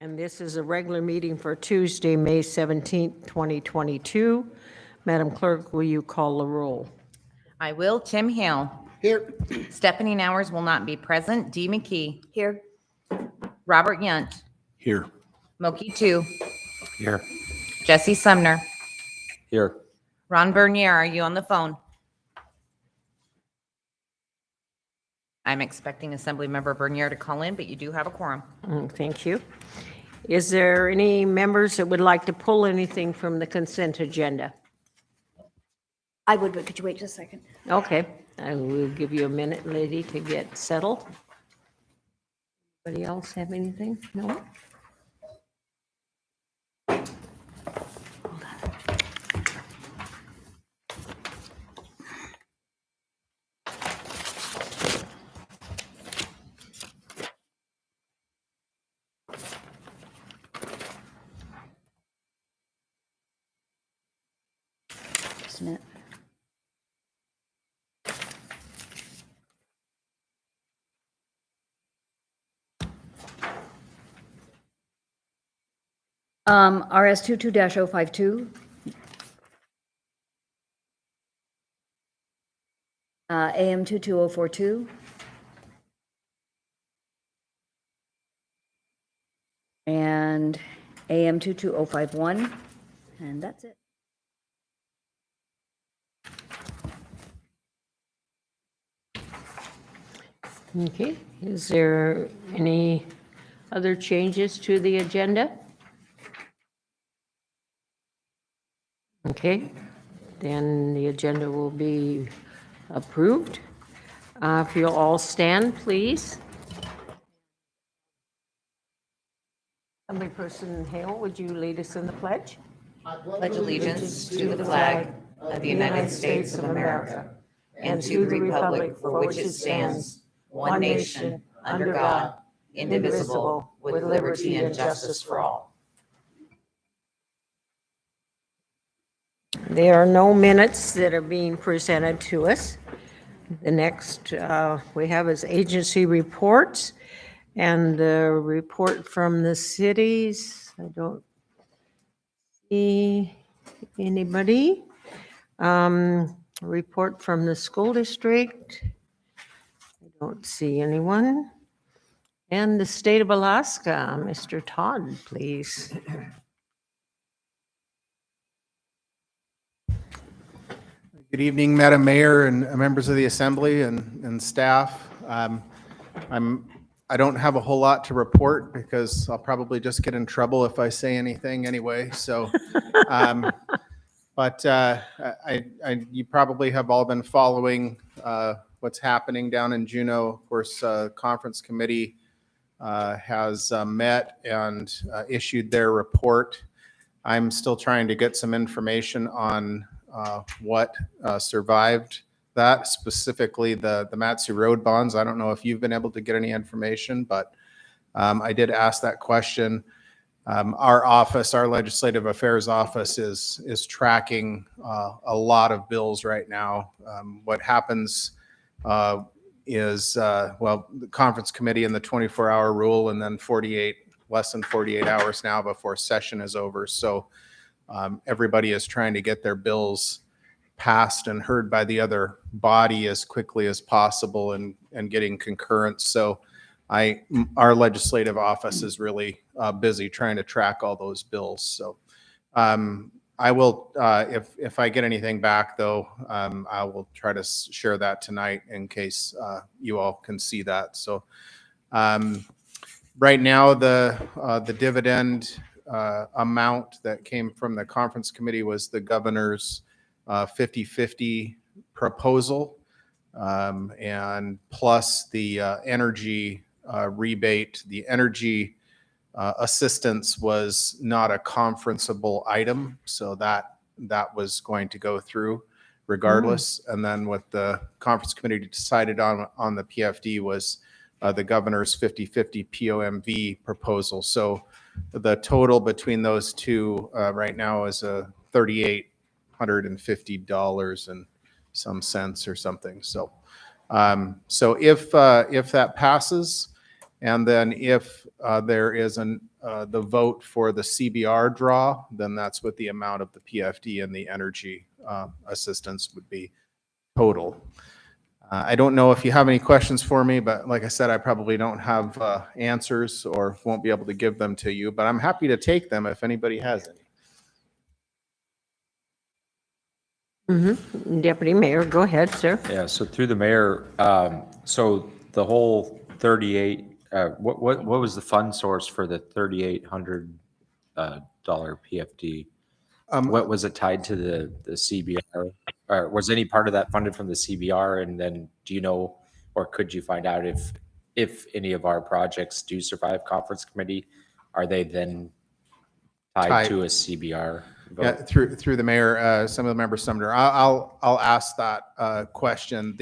And this is a regular meeting for Tuesday, May 17th, 2022. Madam Clerk, will you call the roll? I will. Tim Hale. Here. Stephanie Nowers will not be present. Dee McKee. Here. Robert Yunt. Here. Moki Tu. Here. Jesse Sumner. Here. Ron Bernier, are you on the phone? I'm expecting Assemblymember Bernier to call in, but you do have a quorum. Thank you. Is there any members that would like to pull anything from the consent agenda? I would, but could you wait just a second? Okay, I will give you a minute, lady, to get settled. Anybody else have anything? No? Just a minute. RS 22-052. AM 22042. And AM 22051. And that's it. Okay, is there any other changes to the agenda? Okay, then the agenda will be approved. If you'll all stand, please. Assemblyperson Hale, would you lead us in the pledge? Pledge allegiance to the flag of the United States of America and to the republic for which it stands, one nation, under God, indivisible, with liberty and justice for all. There are no minutes that are being presented to us. The next we have is agency reports, and the report from the cities. I don't see anybody. Report from the school district. I don't see anyone. And the state of Alaska, Mr. Todd, please. Good evening, Madam Mayor and members of the Assembly and staff. I don't have a whole lot to report because I'll probably just get in trouble if I say anything anyway. So, you probably have all been following what's happening down in Juneau. Of course, conference committee has met and issued their report. I'm still trying to get some information on what survived that, specifically the Matsu Road bonds. I don't know if you've been able to get any information, but I did ask that question. Our office, our Legislative Affairs Office, is tracking a lot of bills right now. What happens is, the conference committee and the 24-hour rule, and then less than 48 hours now before session is over. So everybody is trying to get their bills passed and heard by the other body as quickly as possible and getting concurrence. So our legislative office is really busy trying to track all those bills. So I will, if I get anything back though, I will try to share that tonight in case you all can see that. So right now the dividend amount that came from the conference committee was the governor's 50-50 proposal, and plus the energy rebate. The energy assistance was not a conferenceable item, so that was going to go through regardless. And then what the conference committee decided on the PFD was the governor's 50-50 POMV proposal. So the total between those two right now is $3,850 and some cents or something. So if that passes, and then if there is the vote for the CBR draw, then that's what the amount of the PFD and the energy assistance would be total. I don't know if you have any questions for me, but like I said, I probably don't have answers or won't be able to give them to you, but I'm happy to take them if anybody has any. Deputy Mayor, go ahead, sir. Yeah, so through the mayor, so the whole 38, what was the fund source for the $3,800 PFD? What was it tied to the CBR? Or was any part of that funded from the CBR? And then do you know, or could you find out if any of our projects do survive conference committee, are they then tied to a CBR vote? Yeah, through the mayor, some of the members, Sumner. I'll ask that question.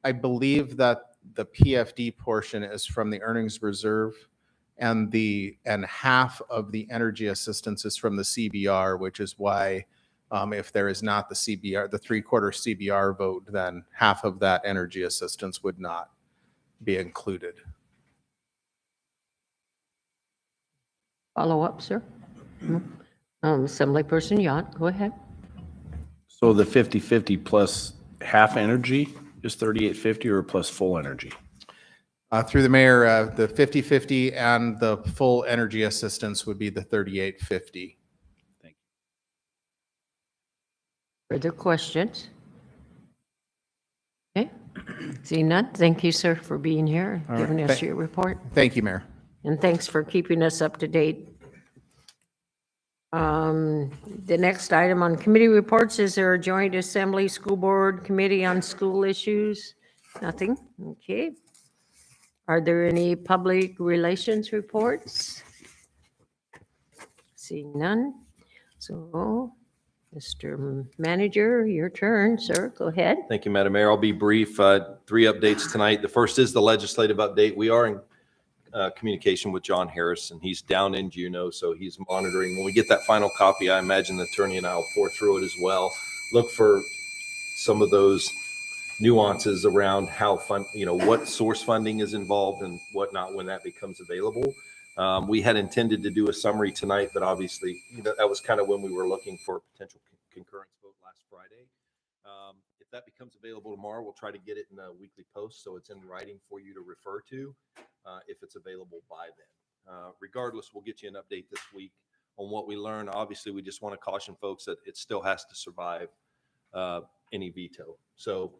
I believe that the PFD portion is from the earnings reserve, and half of the energy assistance is from the CBR, which is why if there is not the CBR, the 3/4 CBR vote, then half of that energy assistance would not be included. Follow up, sir. Assemblyperson Yant, go ahead. So the 50/50 plus half energy is 3850 or plus full energy? Through the mayor, the 50/50 and the full energy assistance would be the 3850. Thank you. Further questions? Okay, seeing none, thank you, sir, for being here and giving us your report. Thank you, Mayor. And thanks for keeping us up to date. The next item on committee reports is our joint assembly school board committee on school issues. Nothing, okay. Are there any public relations reports? Seeing none. So, Mr. Manager, your turn, sir, go ahead. Thank you, Madam Mayor. I'll be brief. 3 updates tonight. The first is the legislative update. We are in communication with John Harris, and he's down in Juneau, so he's monitoring. When we get that final copy, I imagine the attorney and I will pour through it as well. Look for some of those nuances around how what source funding is involved and whatnot when that becomes available. We had intended to do a summary tonight, but obviously that was kind of when we were looking for a potential concurrence vote last Friday. If that becomes available tomorrow, we'll try to get it in a weekly post so it's in writing for you to refer to if it's available by then. Regardless, we'll get you an update this week on what we learn. Obviously, we just want to caution folks that it still has to survive any veto. So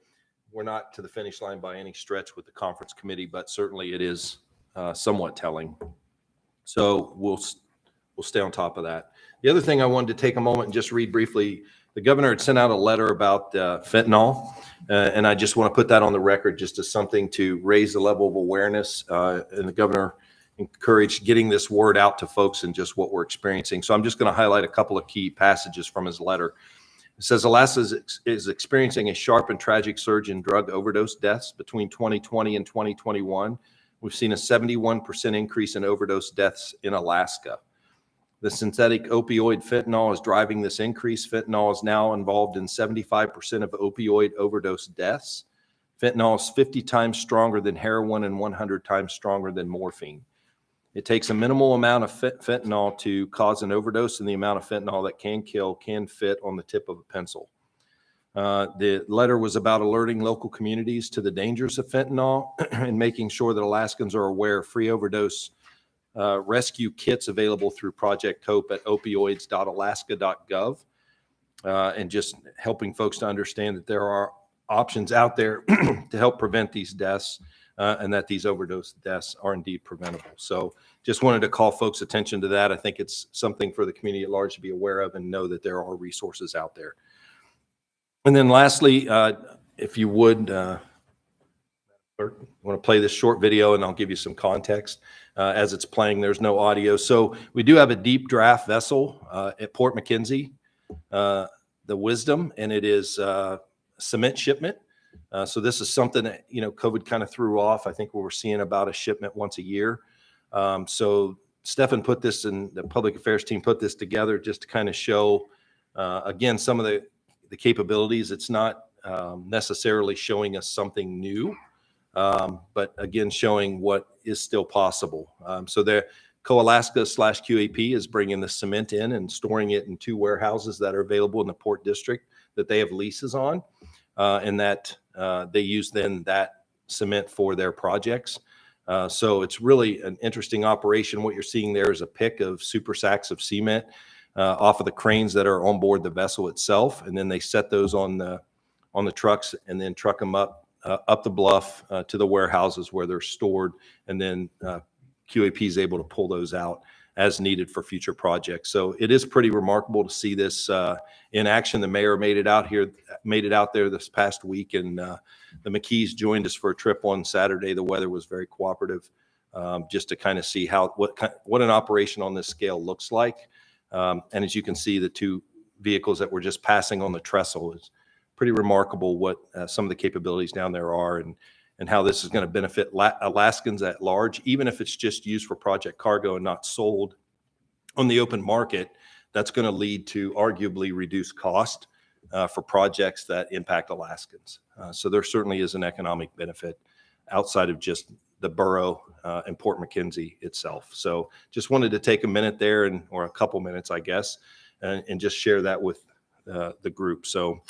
we're not to the finish line by any stretch with the conference committee, but certainly it is somewhat telling. So we'll stay on top of that. The other thing I wanted to take a moment and just read briefly, the governor had sent out a letter about fentanyl, and I just want to put that on the record just as something to raise the level of awareness. And the governor encouraged getting this word out to folks and just what we're experiencing. So I'm just going to highlight a couple of key passages from his letter. It says Alaska is experiencing a sharp and tragic surge in drug overdose deaths. Between 2020 and 2021, we've seen a 71% increase in overdose deaths in Alaska. The synthetic opioid fentanyl is driving this increase. Fentanyl is now involved in 75% of opioid overdose deaths. Fentanyl is 50 times stronger than heroin and 100 times stronger than morphine. It takes a minimal amount of fentanyl to cause an overdose, and the amount of fentanyl that can kill can fit on the tip of a pencil. The letter was about alerting local communities to the dangers of fentanyl and making sure that Alaskans are aware of free overdose rescue kits available through Project Hope at opioids.alaska.gov, and just helping folks to understand that there are options out there to help prevent these deaths and that these overdose deaths are indeed preventable. So just wanted to call folks' attention to that. I think it's something for the community at large to be aware of and know that there are resources out there. And then lastly, if you would, I want to play this short video and I'll give you some context. As it's playing, there's no audio. So we do have a deep draft vessel at Port Mckenzie, the Wisdom, and it is cement shipment. So this is something that, COVID kind of threw off. I think we were seeing about a shipment once a year. So Stefan put this, and the public affairs team put this together just to kind of show, again, some of the capabilities. It's not necessarily showing us something new. but again, showing what is still possible. So there, Co-Alaska/QAP is bringing the cement in and storing it in 2 warehouses that are available in the Port District that they have leases on, and that they use then that cement for their projects. So it's really an interesting operation. What you're seeing there is a pick of super sacks of cement off of the cranes that are on board the vessel itself, and then they set those on the trucks and then truck them up the bluff to the warehouses where they're stored, and then QAP is able to pull those out as needed for future projects. So it is pretty remarkable to see this in action. The mayor made it out there this past week, and the McKees joined us for a trip on Saturday. The weather was very cooperative, just to kind of see what an operation on this scale looks like. And as you can see, the 2 vehicles that were just passing on the trestle is pretty remarkable what some of the capabilities down there are, and how this is going to benefit Alaskans at large, even if it's just used for project cargo and not sold on the open market. That's going to lead to arguably reduced cost for projects that impact Alaskans. So there certainly is an economic benefit outside of just the borough and Port Mckenzie itself. So just wanted to take a minute there, or a couple minutes, I guess, and just share that with the group. So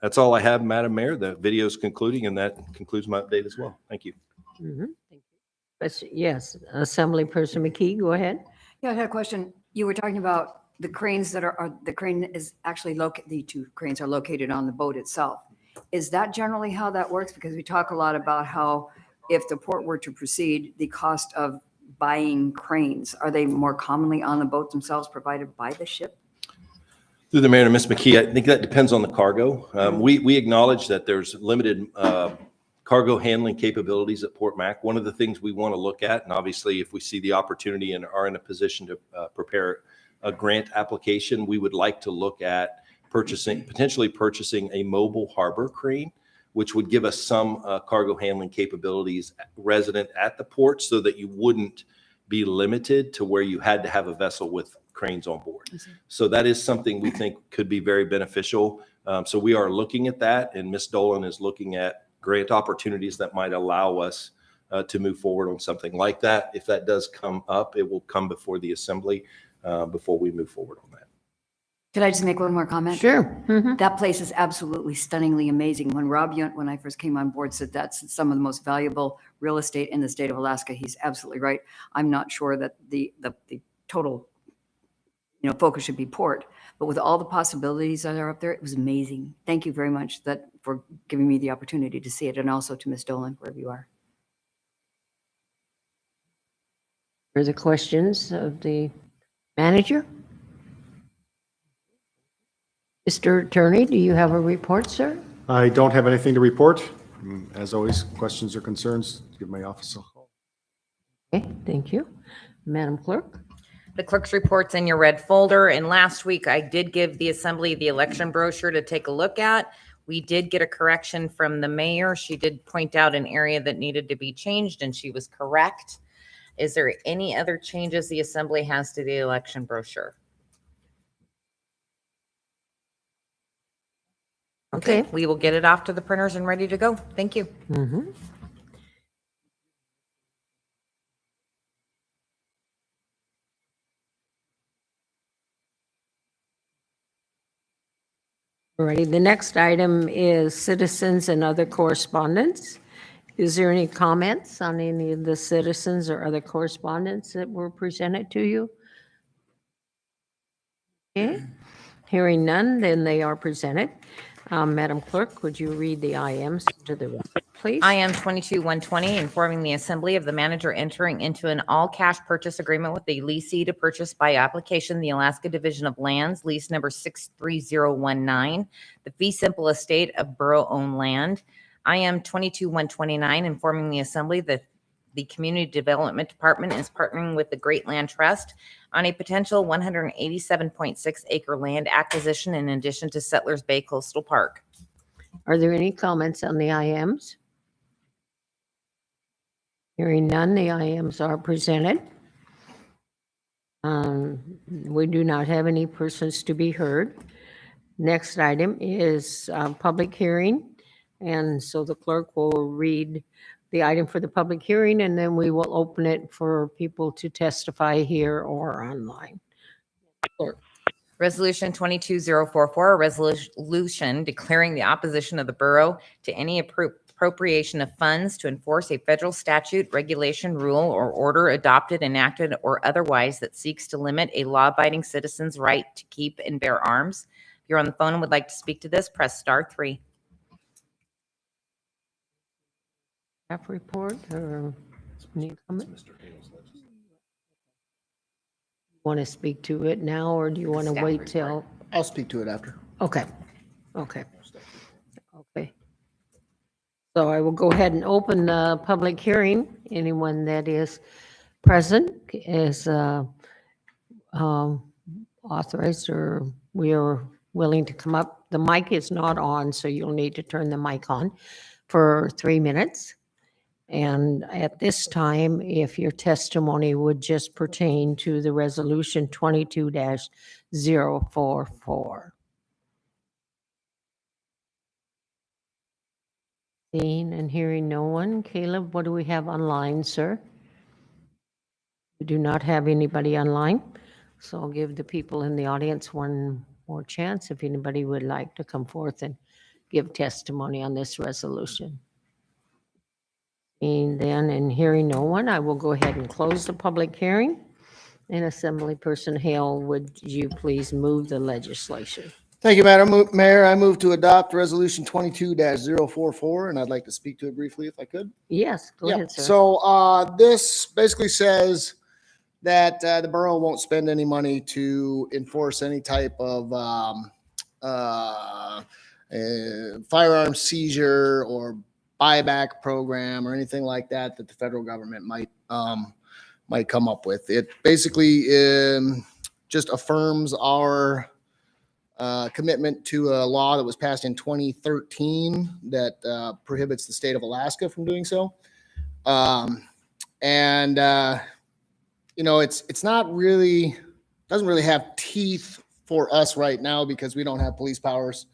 that's all I have, Madam Mayor. The video is concluding, and that concludes my update as well. Thank you. Thank you. Yes, Assemblyperson McKee, go ahead. Yeah, I had a question. You were talking about the cranes that the crane is actually located, the 2 cranes are located on the boat itself. Is that generally how that works? Because we talk a lot about how if the port were to proceed, the cost of buying cranes, are they more commonly on the boat themselves provided by the ship? Through the mayor to Ms. McKee, I think that depends on the cargo. We acknowledge that there's limited cargo handling capabilities at Port Mac. One of the things we want to look at, and obviously if we see the opportunity and are in a position to prepare a grant application, we would like to look at potentially purchasing a mobile harbor crane, which would give us some cargo handling capabilities resident at the port, so that you wouldn't be limited to where you had to have a vessel with cranes on board. So that is something we think could be very beneficial. So we are looking at that, and Ms. Dolan is looking at grant opportunities that might allow us to move forward on something like that. If that does come up, it will come before the assembly before we move forward on that. Could I just make one more comment? Sure. That place is absolutely stunningly amazing. When Rob Yunt, when I first came on board, said that's some of the most valuable real estate in the state of Alaska, he's absolutely right. I'm not sure that the total focus should be port, but with all the possibilities that are up there, it was amazing. Thank you very much for giving me the opportunity to see it, and also to Ms. Dolan, wherever you are. Further questions of the manager? Mr. Attorney, do you have a report, sir? I don't have anything to report. As always, questions or concerns, give my office a call. Okay, thank you. Madam Clerk? The clerk's report's in your red folder, and last week I did give the assembly the election brochure to take a look at. We did get a correction from the mayor. She did point out an area that needed to be changed, and she was correct. Is there any other changes the assembly has to the election brochure? Okay, we will get it off to the printers and ready to go. Thank you. Alrighty, the next item is citizens and other correspondence. Is there any comments on any of the citizens or other correspondence that were presented to you? Okay, hearing none, then they are presented. Madam Clerk, would you read the IMs to the record, please? IM 22-120, informing the assembly of the manager entering into an all-cash purchase agreement with the leasee to purchase by application the Alaska Division of Lands, lease number 63019, the fee simple estate of borough-owned land. IM 22-129, informing the assembly that the Community Development Department is partnering with the Great Land Trust on a potential 187.6 acre land acquisition in addition to Settlers Bay Coastal Park. Are there any comments on the IMs? Hearing none, the IMs are presented. We do not have any persons to be heard. Next item is public hearing. And so the clerk will read the item for the public hearing, and then we will open it for people to testify here or online. Resolution 22044, a resolution declaring the opposition of the borough to any appropriation of funds to enforce a federal statute, regulation, rule, or order adopted, enacted, or otherwise that seeks to limit a law-abiding citizen's right to keep and bear arms. If you're on the phone and would like to speak to this, press star 3. Staff report or any comment? Want to speak to it now, or do you want to Staff wait till? I'll speak to it after. Okay, okay. Okay. So I will go ahead and open the public hearing. Anyone that is present is authorized, or we are willing to come up. The mic is not on, so you'll need to turn the mic on for 3 minutes. And at this time, if your testimony would just pertain to the resolution 22-044. Seeing and hearing no one. Caleb, what do we have online, sir? We do not have anybody online, so I'll give the people in the audience one more chance if anybody would like to come forth and give testimony on this resolution. And then, and hearing no one, I will go ahead and close the public hearing. And Assemblyperson Hale, would you please move the legislation? Thank you, Madam Mayor. I move to adopt Resolution 22-044, and I'd like to speak to it briefly if I could. Yes, go Yeah. ahead, sir. So this basically says that the borough won't spend any money to enforce any type of firearm seizure or buyback program or anything like that that the federal government might come up with. It basically just affirms our commitment to a law that was passed in 2013 that prohibits the state of Alaska from doing so. It's not really, doesn't really have teeth for us right now because we don't have police powers.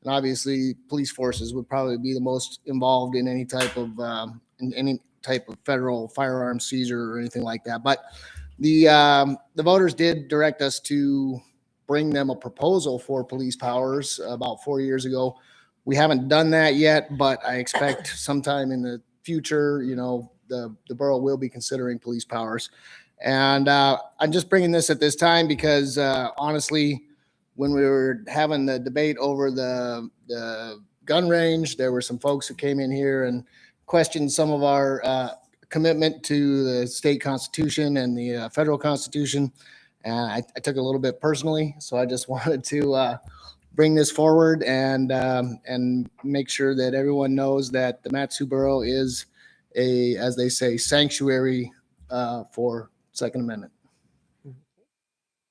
And obviously police forces would probably be the most involved in any type of federal firearm seizure or anything like that. But the voters did direct us to bring them a proposal for police powers about 4 years ago. We haven't done that yet, but I expect sometime in the future, the borough will be considering police powers. And I'm just bringing this at this time because honestly, when we were having the debate over the gun range, there were some folks who came in here and questioned some of our commitment to the state constitution and the federal constitution. And I took it a little bit personally. So I just wanted to bring this forward and make sure that everyone knows that the Mat-Su Borough is as they say, sanctuary for Second Amendment.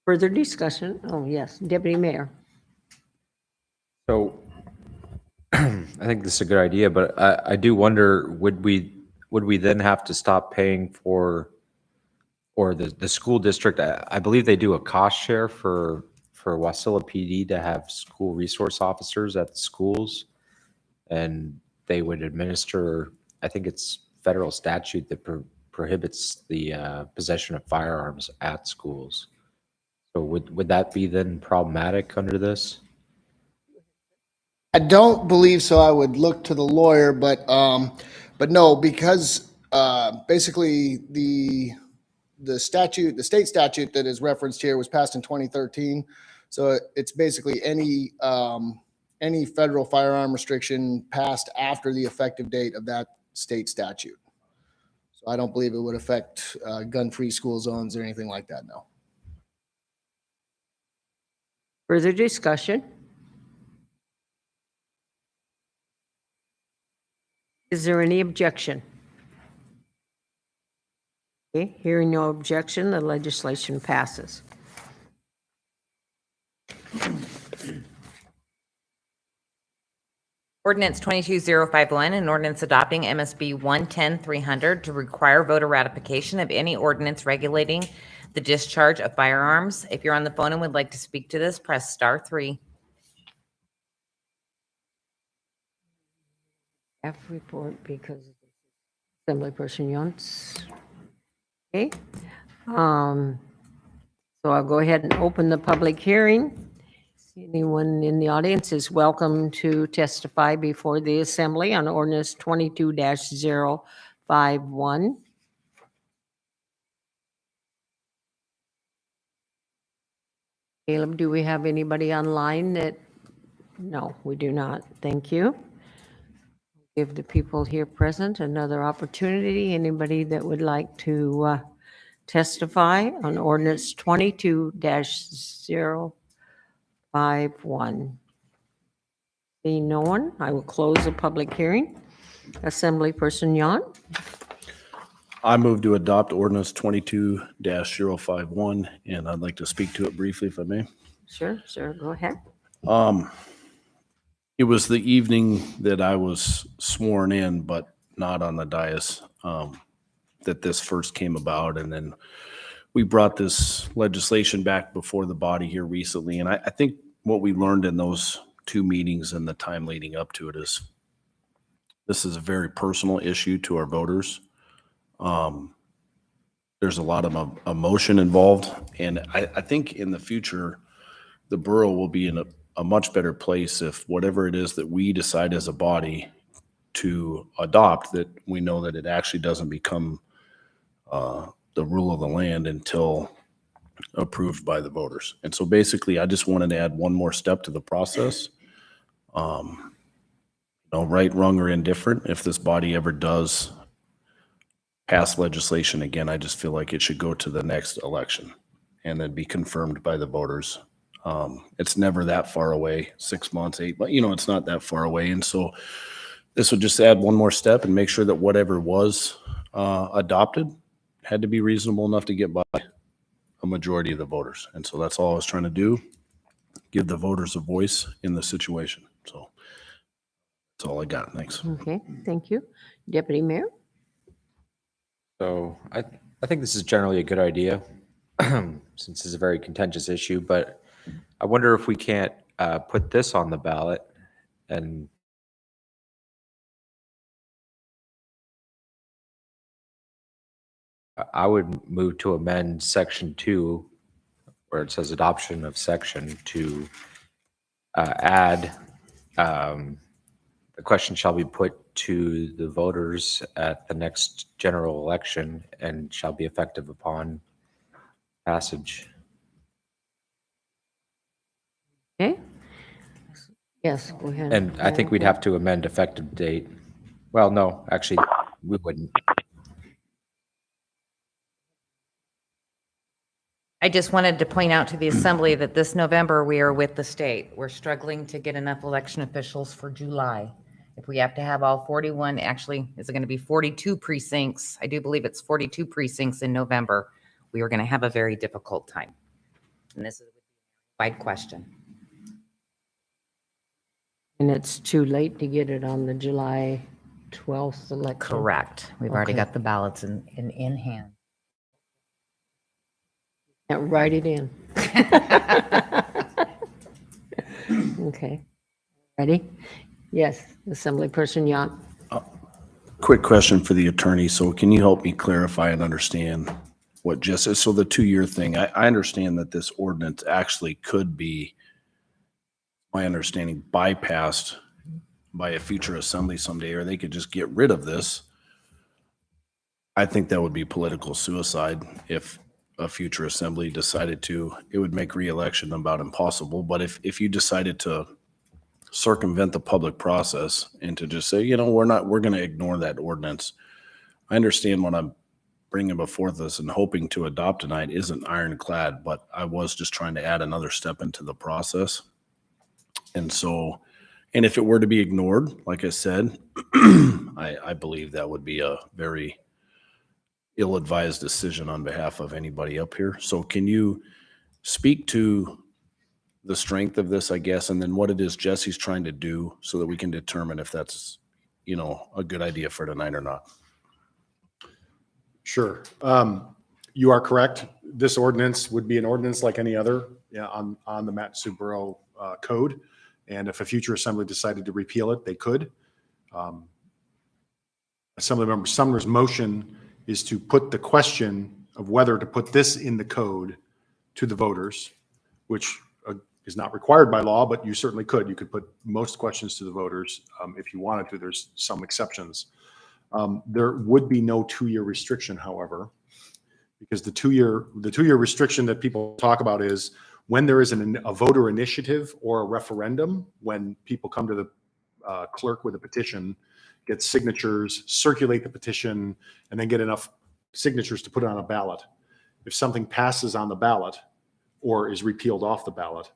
Further discussion? Oh, yes, Deputy Mayor. So I think this is a good idea, but I do wonder, would we then have to stop paying for, or the school district, I believe they do a cost share for Wasilla PD to have school resource officers at the schools, and they would administer, I think it's federal statute that prohibits the possession of firearms at schools. So would that be then problematic under this? I don't believe so. I would look to the lawyer, but no, because basically the statute, the state statute that is referenced here was passed in 2013. So it's basically any federal firearm restriction passed after the effective date of that state statute. So I don't believe it would affect gun-free school zones or anything like that, no. Further discussion? Is there any objection? Okay, hearing no objection, the legislation passes. Ordinance 22051, an ordinance adopting MSB 110-300 to require voter ratification of any ordinance regulating the discharge of firearms. If you're on the phone and would like to speak to this, press star 3. F report because Assemblyperson Yonts. Okay. So I'll go ahead and open the public hearing. Anyone in the audience is welcome to testify before the assembly on ordinance 22-051. Caleb, do we have anybody online that? No, we do not. Thank you. Give the people here present another opportunity. Anybody that would like to testify on ordinance 22-051? Seeing no one, I will close the public hearing. Assemblyperson Yon. I move to adopt ordinance 22-051, and I'd like to speak to it briefly if I may. Sure, go ahead. It was the evening that I was sworn in, but not on the dais, that this first came about. And then we brought this legislation back before the body here recently. And I think what we learned in those two meetings and the time leading up to it is this is a very personal issue to our voters. There's a lot of emotion involved. And I think in the future, the borough will be in a much better place if whatever it is that we decide as a body to adopt, that we know that it actually doesn't become the rule of the land until approved by the voters. And so basically, I just wanted to add one more step to the process. Right, wrong, or indifferent, if this body ever does pass legislation again, I just feel like it should go to the next election and then be confirmed by the voters. It's never that far away, 6 months, 8, but it's not that far away. And so this would just add one more step and make sure that whatever was adopted had to be reasonable enough to get by a majority of the voters. And so that's all I was trying to do, give the voters a voice in the situation. So that's all I got. Thanks. Okay, thank you. Deputy Mayor? So I think this is generally a good idea since it's a very contentious issue, but I wonder if we can't put this on the ballot and I would move to amend section 2 where it says adoption of section to add the question shall be put to the voters at the next general election and shall be effective upon passage. Okay. Yes, go ahead. And I think we'd have to amend effective date. Well, no, actually, we wouldn't. I just wanted to point out to the assembly that this November, we are with the state. We're struggling to get enough election officials for July. If we have to have all 41, actually, is it going to be 42 precincts? I do believe it's 42 precincts in November. We are going to have a very difficult time. And this is a wide question. And it's too late to get it on the July 12th election? Correct. We've already Okay. got the ballots in hand. Yeah, write it in. Okay. Ready? Yes, Assemblyperson Yant. Quick question for the attorney. So can you help me clarify and understand what just is? So the 2-year thing, I understand that this ordinance actually could be, my understanding, bypassed by a future assembly someday, or they could just get rid of this. I think that would be political suicide if a future assembly decided to. It would make re-election about impossible. But if you decided to circumvent the public process and to just say, we're going to ignore that ordinance. I understand what I'm bringing before this and hoping to adopt tonight isn't ironclad, but I was just trying to add another step into the process. And so, and if it were to be ignored, like I said, I believe that would be a very ill-advised decision on behalf of anybody up here. So can you speak to the strength of this, I guess, and then what it is Jesse's trying to do so that we can determine if that's, a good idea for tonight or not? Sure. You are correct. This ordinance would be an ordinance like any other on the Matanuska Borough code. And if a future assembly decided to repeal it, they could. Assemblymember Sumner's motion is to put the question of whether to put this in the code to the voters, which is not required by law, but you certainly could. You could put most questions to the voters if you wanted to. There's some exceptions. There would be no 2-year restriction, however, because the two-year restriction that people talk about is when there is a voter initiative or a referendum, when people come to the clerk with a petition, get signatures, circulate the petition, and then get enough signatures to put it on a ballot. If something passes on the ballot or is repealed off the ballot,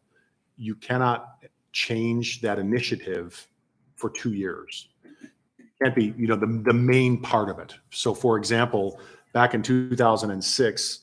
you cannot change that initiative for 2 years. It can't be, the main part of it. So for example, back in 2006,